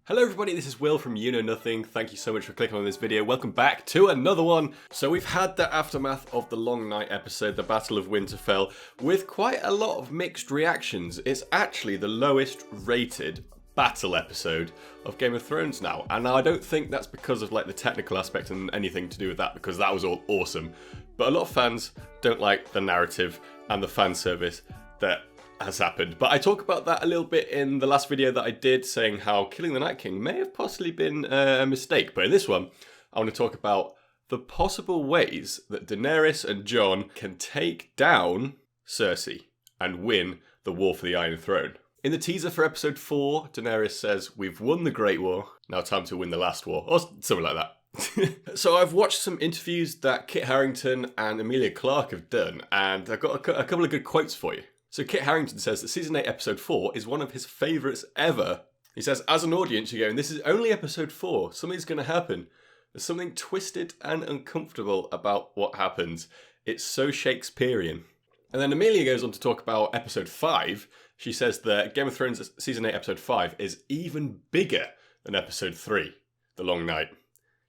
Hello everybody, this is Will from You Know Nothing. Thank you so much for clicking on this video. Welcome back to another one. So we've had the aftermath of the Long Night episode, the Battle of Winterfell, with quite a lot of mixed reactions. It's actually the lowest rated battle episode of Game of Thrones now. And I don't think that's because of like the technical aspect and anything to do with that, because that was all awesome. But a lot of fans don't like the narrative and the fan service that has happened. But I talk about that a little bit in the last video that I did, saying how killing the Night King may have possibly been a mistake. But in this one, I want to talk about the possible ways that Daenerys and Jon can take down Cersei and win the War for the Iron Throne. In the teaser for episode 4, Daenerys says, "We've won the Great War, now time to win the last war," or something like that. So I've watched some interviews that Kit Harington and Emilia Clarke have done, and I've got a couple of good quotes for you. So Kit Harington says that Season 8 Episode 4 is one of his favourites ever. He says, as an audience, you're going, this is only Episode 4, something's going to happen. There's something twisted and uncomfortable about what happens. It's so Shakespearean. And then Emilia goes on to talk about Episode 5. She says that Game of Thrones Season 8 Episode 5 is even bigger than Episode 3, The Long Night.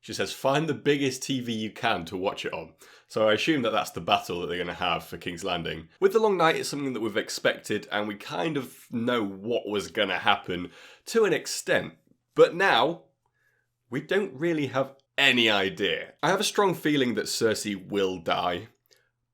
She says, find the biggest TV you can to watch it on. So I assume that that's the battle that they're going to have for King's Landing. With The Long Night, it's something that we've expected, and we kind of know what was going to happen to an extent. But now, we don't really have any idea. I have a strong feeling that Cersei will die.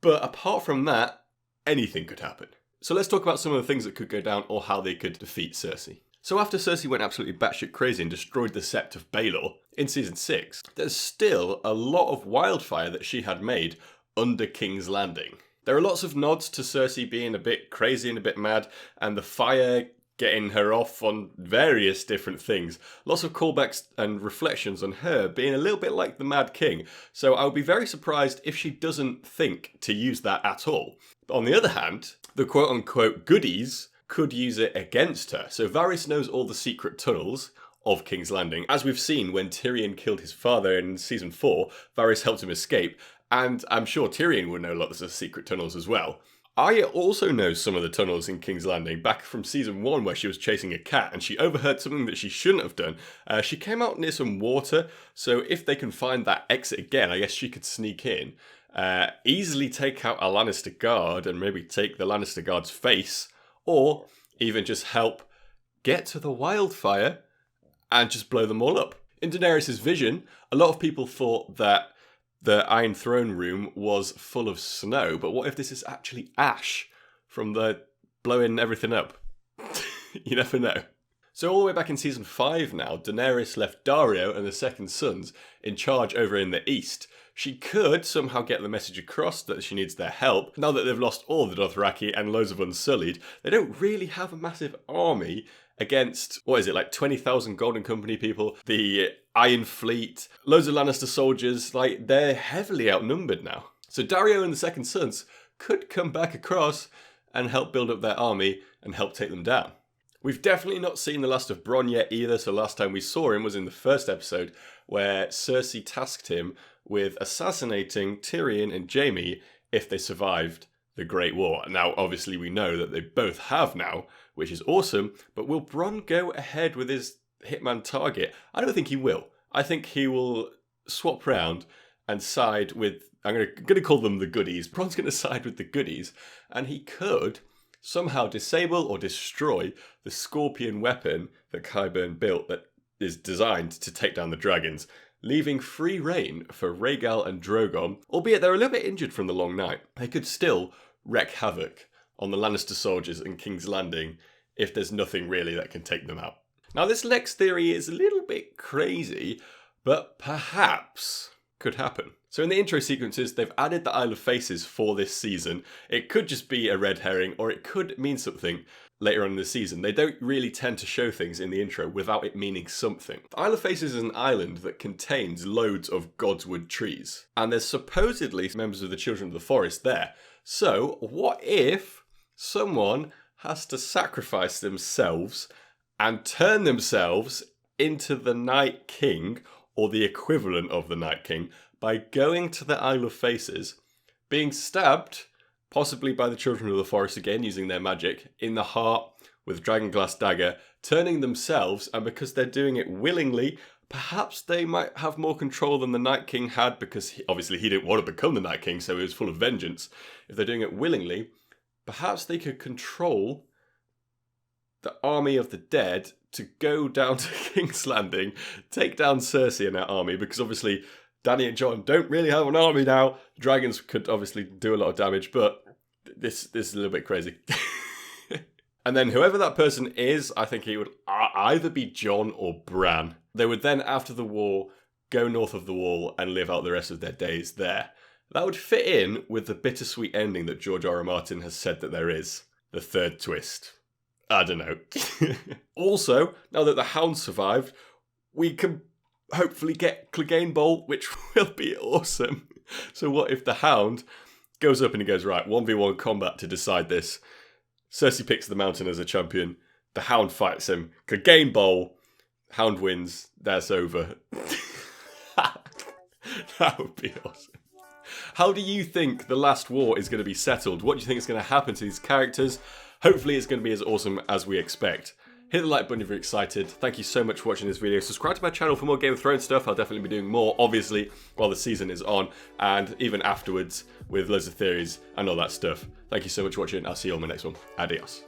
But apart from that, anything could happen. So let's talk about some of the things that could go down or how they could defeat Cersei. So after Cersei went absolutely batshit crazy and destroyed the Sept of Baelor in Season 6, there's still a lot of wildfire that she had made under King's Landing. There are lots of nods to Cersei being a bit crazy and a bit mad, and the fire getting her off on various different things. Lots of callbacks and reflections on her being a little bit like the Mad King. So I would be very surprised if she doesn't think to use that at all. But on the other hand, the quote-unquote goodies could use it against her. So Varys knows all the secret tunnels of King's Landing. As we've seen when Tyrion killed his father in Season 4, Varys helped him escape, and I'm sure Tyrion would know lots of secret tunnels as well. Arya also knows some of the tunnels in King's Landing, back from Season 1 where she was chasing a cat and she overheard something that she shouldn't have done. She came out near some water, so if they can find that exit again, I guess she could sneak in, easily take out a Lannister guard and maybe take the Lannister guard's face, or even just help get to the wildfire and just blow them all up. In Daenerys' vision, a lot of people thought that the Iron Throne room was full of snow, but what if this is actually ash from the blowing everything up? You never know. So all the way back in Season 5 now, Daenerys left Dario and the Second Sons in charge over in the east. She could somehow get the message across that she needs their help. Now that they've lost all the Dothraki and loads of Unsullied, they don't really have a massive army against, what is it, like 20,000 Golden Company people, the Iron Fleet, loads of Lannister soldiers. Like, they're heavily outnumbered now. So Dario and the Second Sons could come back across and help build up their army and help take them down. We've definitely not seen the last of Bronn yet either, so last time we saw him was in the first episode where Cersei tasked him with assassinating Tyrion and Jaime if they survived the Great War. Now, obviously we know that they both have now, which is awesome, but will Bronn go ahead with his hitman target? I don't think he will. I think he will swap round and side with, I'm going to call them the goodies. Bronn's going to side with the goodies, and he could somehow disable or destroy the scorpion weapon that Qyburn built that is designed to take down the dragons, leaving free reign for Rhaegal and Drogon. Albeit they're a little bit injured from the Long Night, they could still wreak havoc on the Lannister soldiers in King's Landing if there's nothing really that can take them out. Now this Lex theory is a little bit crazy, but perhaps could happen. So in the intro sequences, they've added the Isle of Faces for this season. It could just be a red herring, or it could mean something later on in the season. They don't really tend to show things in the intro without it meaning something. The Isle of Faces is an island that contains loads of godswood trees, and there's supposedly members of the Children of the Forest there. So what if someone has to sacrifice themselves and turn themselves into the Night King, or the equivalent of the Night King, by going to the Isle of Faces, being stabbed, possibly by the Children of the Forest again using their magic, in the heart with Dragonglass Dagger, turning themselves, and because they're doing it willingly, perhaps they might have more control than the Night King had, because obviously he didn't want to become the Night King, so he was full of vengeance. If they're doing it willingly, perhaps they could control the army of the dead to go down to King's Landing, take down Cersei and her army, because obviously Dany and Jon don't really have an army now. Dragons could obviously do a lot of damage, but this is a little bit crazy. And then whoever that person is, I think he would either be Jon or Bran. They would then, after the war, go north of the Wall and live out the rest of their days there. That would fit in with the bittersweet ending that George R.R. Martin has said that there is. The third twist. I don't know. Also, now that the Hound survived, we can hopefully get Clegane Bowl, which will be awesome. So what if the Hound goes up and he goes, right, 1v1 combat to decide this. Cersei picks the Mountain as a champion. The Hound fights him. Clegane Bowl. Hound wins. That's over. That would be awesome. How do you think the last war is going to be settled? What do you think is going to happen to these characters? Hopefully it's going to be as awesome as we expect. Hit the like button if you're excited. Thank you so much for watching this video. Subscribe to my channel for more Game of Thrones stuff. I'll definitely be doing more, obviously, while the season is on, and even afterwards with loads of theories and all that stuff. Thank you so much for watching. I'll see you on my next one. Adios.